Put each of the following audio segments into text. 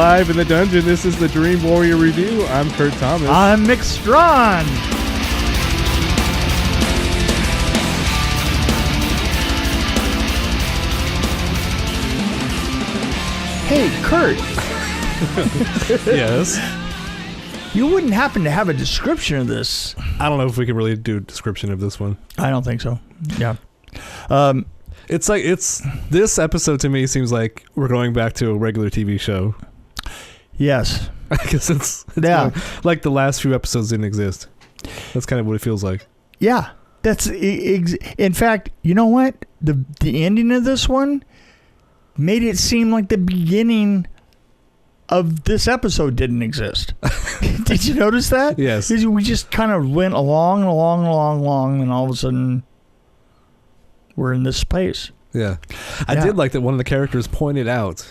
live in the dungeon. This is the Dream Warrior Review. I'm Kurt Thomas. I'm Strawn. Hey, Kurt. Yes. You wouldn't happen to have a description of this? I don't know if we can really do a description of this one. I don't think so. Yeah. This episode to me seems like we're going back to a regular TV show. Yes. I guess it's like the last few episodes didn't exist. That's kind of what it feels like. Yeah. That's in fact, you know what? The ending of this one made it seem like the beginning of this episode didn't exist. Did you notice that? Yes. We just kind of went along, and all of a sudden we're in this space. Yeah. I did like that one of the characters pointed out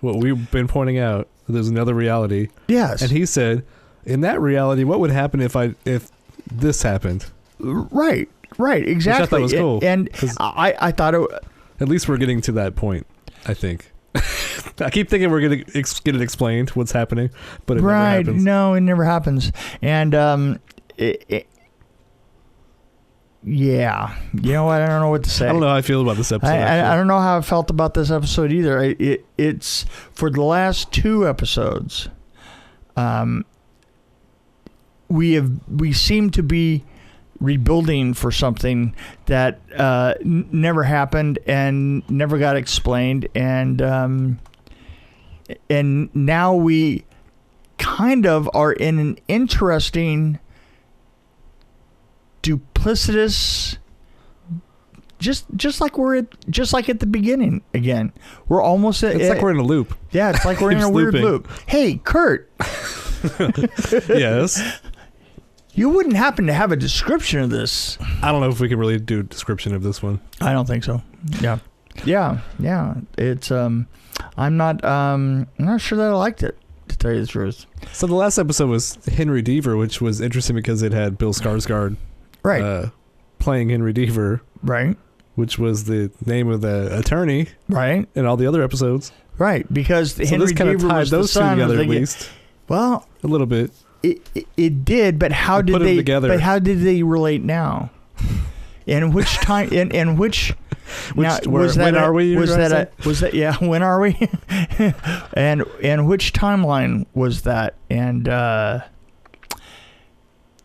what we've been pointing out. There's another reality. Yes. And he said, in that reality, what would happen if this happened? Right, exactly. Which I thought was cool. And I thought it... At least we're getting to that point, I think. I keep thinking we're going to get it explained, what's happening, but it never happens. No, it never happens. And, yeah. You know what? I don't know what to say. I don't know how I feel about this episode. I don't know how I felt about this episode either. It's for the last two episodes, we seem to be rebuilding for something that never happened and never got explained, and now we kind of are in an interesting, duplicitous, just like at the beginning again. We're almost it's like we're in a loop. Yeah, it's like we're in a weird loop. Hey, Kurt. Yes. You wouldn't happen to have a description of this? I don't know if we can really do a description of this one. I don't think so. Yeah. It's I'm not sure that I liked it, to tell you the truth. So the last episode was Henry Deaver, which was interesting because it had Bill Skarsgård playing Henry Deaver, right? Which was the name of the attorney, right? In all the other episodes, right? Because Henry Deaver tied was those the two son together at least. Well, a little bit. It did, but how did they? But how did they relate now? In which time? In which? Now, when are we? Was that? Yeah. When are we? and which timeline was that? And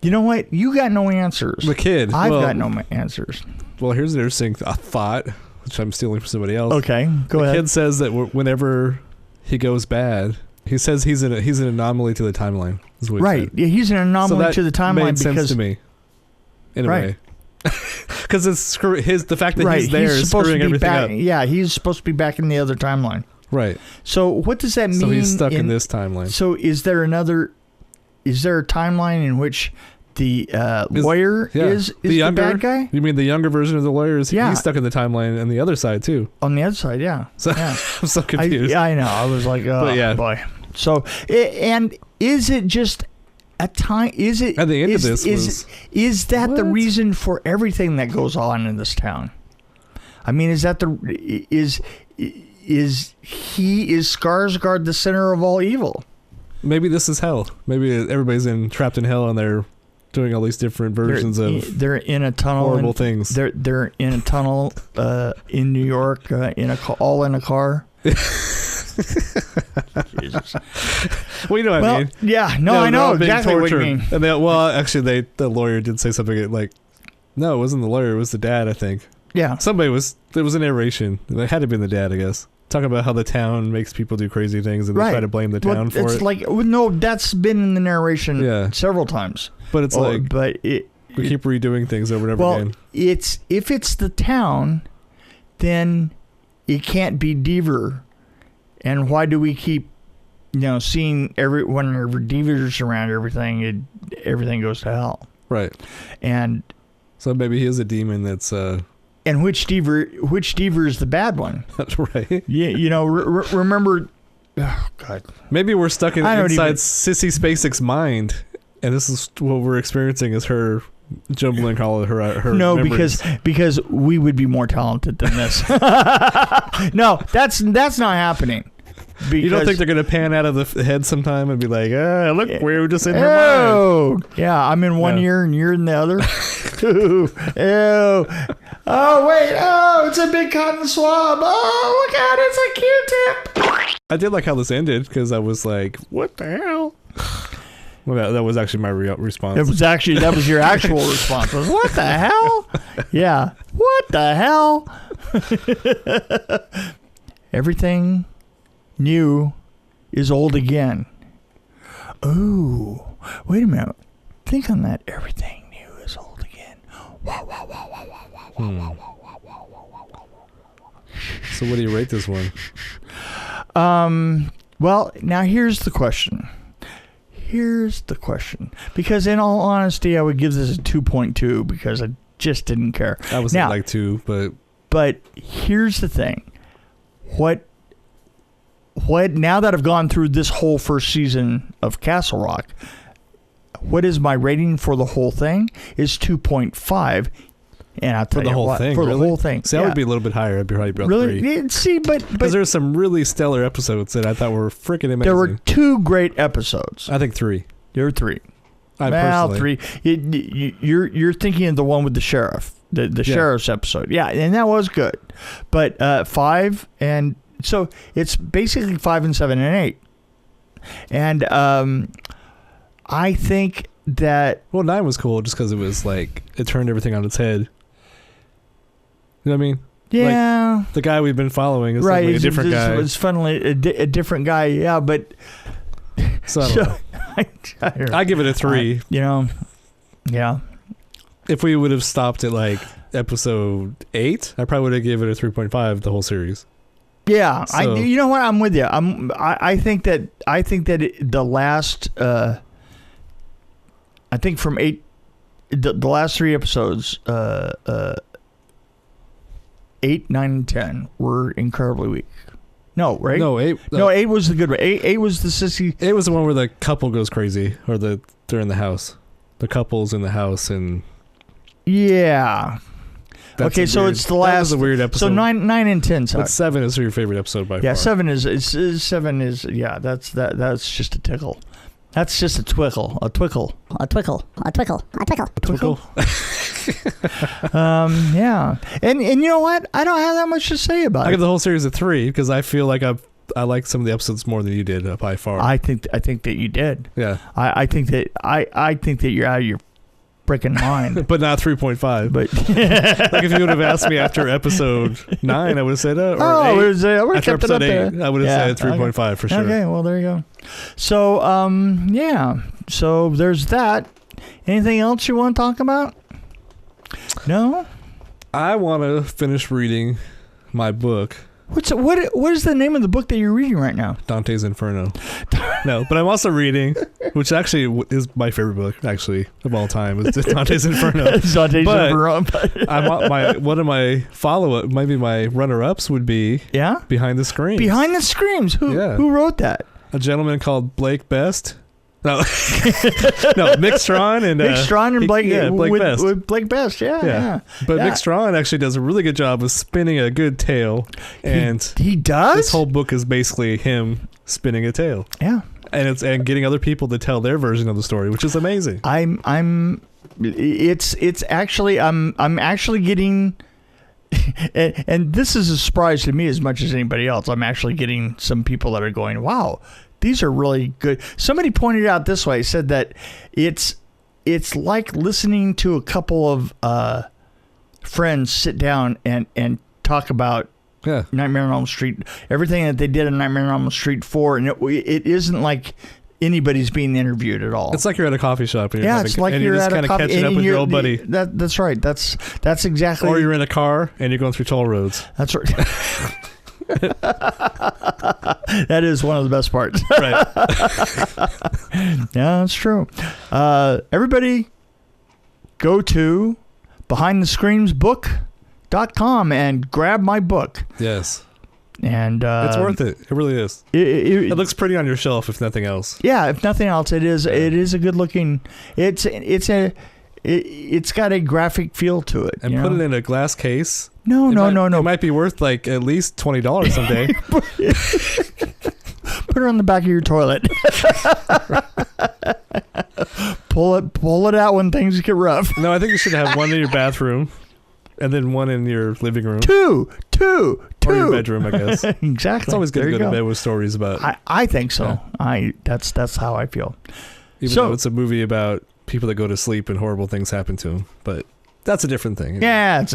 you know what? You got no answers. The kid. I've got no answers. Well, here's an interesting thought, which I'm stealing from somebody else. Okay, go ahead. The kid says that whenever he goes bad, he says he's an anomaly to the timeline. Right. Yeah, he's an anomaly to the timeline made sense to me, in a way. Because it's the fact that he's there is screwing everything up. Yeah, he's supposed to be back in the other timeline. Right. So what does that mean? So he's stuck in this timeline. So is there a timeline in which the lawyer is the bad guy? You mean the younger version of the lawyer? He's stuck in the timeline on the other side too. On the other side, yeah. So I'm so confused. I know. I was like, oh boy. So and is it just a time? Is it at the end of this? Is that the reason for everything that goes on in this town? I mean, is Skarsgård the center of all evil? Maybe this is hell. Maybe everybody's trapped in hell and they're doing all these different versions of. They're in a tunnel. Horrible things. They're in a tunnel in New York all in a car. Jesus. Well, you know what I mean. Yeah, I know exactly what you mean. And actually, the lawyer did say something like, no, it wasn't the lawyer, it was the dad, I think. Yeah. There was a narration. It had to be the dad, I guess. Talking about how the town makes people do crazy things and they try to blame the town for it. It's like, no, that's been in the narration several times. But it's we keep redoing things over and over again. If it's the town, then it can't be Deaver. And why do we keep, seeing whenever Deaver's around everything goes to hell? Right. And so maybe he is a demon that's. And which Deaver is the bad one? That's right. Yeah, remember. Oh God. Maybe we're stuck inside Sissy Spacek's mind, and this is what we're experiencing is her jumbling all of her no memories. because we would be more talented than this. No, that's not happening. You don't think they're going to pan out of the head sometime and be like, look, we're just in her mind. Yeah, I'm in one ear and you're in the other. Ew. Oh, wait. Oh, it's a big cotton swab. Oh, look out. It's a Q-tip. I did like how this ended because I was like, what the hell? Well, that was actually my response. That was your actual response. What the hell? Yeah. What the hell? Everything new is old again. Ooh. Wait a minute. Think on that. Everything new is old again. So what do you rate this one? Well, now here's the question. Because in all honesty, I would give this a 2.2 because I just didn't care. I was like 2, but... But here's the thing. What now that I've gone through this whole first season of Castle Rock, what is my rating for the whole thing is 2.5. And I'll tell you what, for the whole thing. See, I would be a little bit higher. I'd be probably about 3. Really? See, but because there's some really stellar episodes that I thought were freaking amazing. There were 2 great episodes. I think 3. There were 3. Personally. 3. You're thinking of the one with the sheriff, the sheriff's episode. Yeah, and that was good. But 5 and so it's basically 5 and 7 and 8. And I think that 9 was cool just because it was like it turned everything on its head. You know what I mean? Yeah. Like, the guy we've been following is like a different guy. It's funnily a different guy. Yeah, but so I give it a 3. Yeah. If we would have stopped at like episode 8, I probably would have given it a 3.5 the whole series. Yeah, so, you know what? I'm with you. I think that the last I think from 8 the last 3 episodes 8, 9, and 10 were incredibly weak. No, right? No, 8. No, 8 was the good one. 8 was the sissy. 8 was the one where the couple goes crazy, or they're in the house. The couple's in the house, and yeah. Okay, so it's the last. That was a weird episode. So 9 and 10. But 7 is your favorite episode by far. Yeah, 7 is yeah. That's just a tickle. That's just a twickle. Yeah. And you know what? I don't have that much to say about it. I give the whole series a 3 because I feel like I like some of the episodes more than you did by far. I think that you did. Yeah. I think that you're out of your freaking mind. But not 3.5. But like if you would have asked me after episode 9, I would have said after episode 8, I would have said 3.5 for sure. Okay, well there you go. So yeah. So there's that. Anything else you want to talk about? No? I want to finish reading my book. What is the name of the book that you're reading right now? Dante's Inferno. No, but I'm also reading, which actually is my favorite book, actually, of all time, is Dante's Inferno. Dante's Inferno. I want one of my follow-up, maybe my runner-ups would be Behind the Screams. Behind the Screams. Who wrote that? A gentleman called Blake Best. No, Mick Strawn and Blake Best. With Blake Best, yeah. But Mick Strawn actually does a really good job of spinning a good tale, and he does. This whole book is basically him spinning a tale. Yeah, and getting other people to tell their version of the story, which is amazing. It's actually I'm actually getting. And this is a surprise to me as much as anybody else. I'm actually getting some people that are going, wow, these are really good. Somebody pointed out this way, said that it's like listening to a couple of friends sit down and talk about Nightmare on Elm Street, everything that they did in Nightmare on Elm Street 4, and it isn't like anybody's being interviewed at all. It's like you're at a coffee shop. And it's like you're just at a coffee catching up with your old buddy. That's right. That's exactly. Or you're in a car and you're going through toll roads. That's right. That is one of the best parts. Right. Yeah, that's true. Everybody go to BehindTheScreamsBook.com and grab my book. Yes. And it's worth it. It really is. It looks pretty on your shelf, if nothing else. Yeah, if nothing else, it is. It is a good looking. It's got a graphic feel to it. And put it in a glass case. No. It might be worth like at least $20 someday. Put her on the back of your toilet. Pull it out when things get rough. No, I think you should have one in your bathroom and then one in your living room. Two. Or your bedroom, I guess. Exactly. It's always good to go to bed with stories about. I think so. Yeah. That's how I feel. Even though it's a movie about people that go to sleep and horrible things happen to them, but that's a different thing. Yeah, it's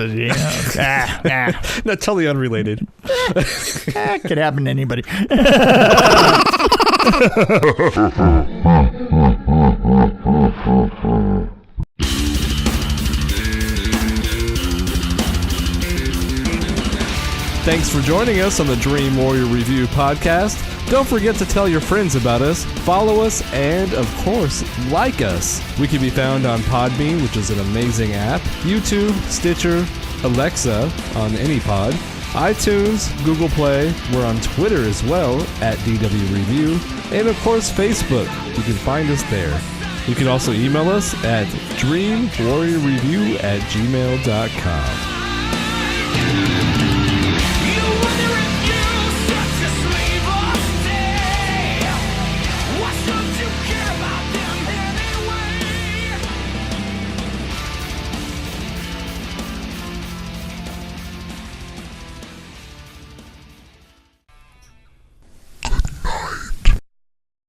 not totally unrelated. Could happen to anybody. Thanks for joining us on the Dream Warrior Review podcast. Don't forget to tell your friends about us, follow us, and, of course, like us. We can be found on Podbean, which is an amazing app, YouTube, Stitcher, Alexa on any pod, iTunes, Google Play. We're on Twitter as well, at DW Review, and, of course, Facebook. You can find us there. You can also email us at dreamwarriorreview@gmail.com.